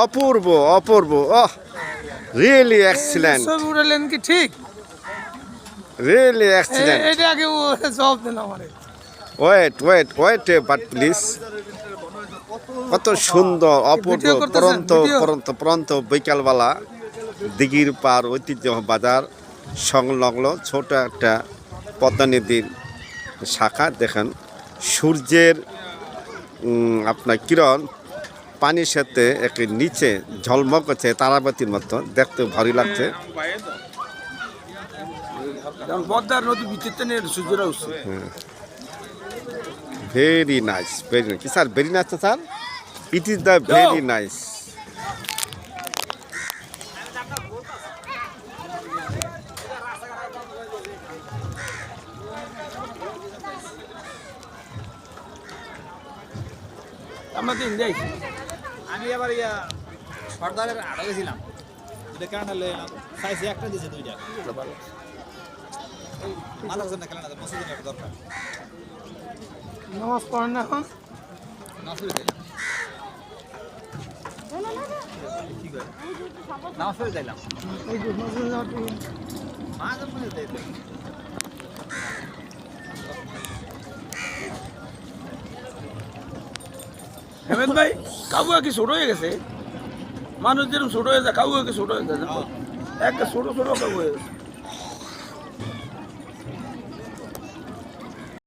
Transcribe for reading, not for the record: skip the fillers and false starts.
অপূর্ব অপূর্ব oh really excellent ছবি উঠালেন কি ঠিক? রিয়েলি এক্সিলেন্ট এটা আগে জবাব দেন আমারে। Wait wait wait but please কত সুন্দর অপূর্ব ভিডিও করতেছেন, পরন্ত ভিডিও? পরন্ত পরন্ত বিকালবেলা দিঘির পার ঐতিহ্য বাজার সংলগ্ন ছোট একটা পদ্মা নদীর শাখা দেখেন সূর্যের আপনার কিরণ পানির সাথে একটি নিচে ঝলমক করছে তারাবাতির মতো দেখতে ভারী লাগছে পদ্মার নদী ভিতরতে নিয়ে সূর্যরা উঠছে। ভেরি নাইস কি sir very nice sir it is the very nice আমাদের ইন্ডিয়া আমি আবার সর্দারের আড়া গেছিলাম দুটো ক্যালেন্ডার লয়ে এলাম সাইজে একটা দিয়েছে দুইটা ভালো হচ্ছে না ক্যালেন্ডার মসজিদের একটা দরকার নামাজ পড়েন না এখন? নামাজ পড়ে যাইলাম এই যে মসজিদে যাওয়ার জন্য। মাঝে মনে যাইতে হেমেদ ভাই কাবুয়া কি ছোট হয়ে গেছে? মানুষ যেরকম ছোট হয়ে যায় কাবুয়া কি ছোট হয়ে যায়? একটা ছোট ছোট কাবু হয়ে গেছে।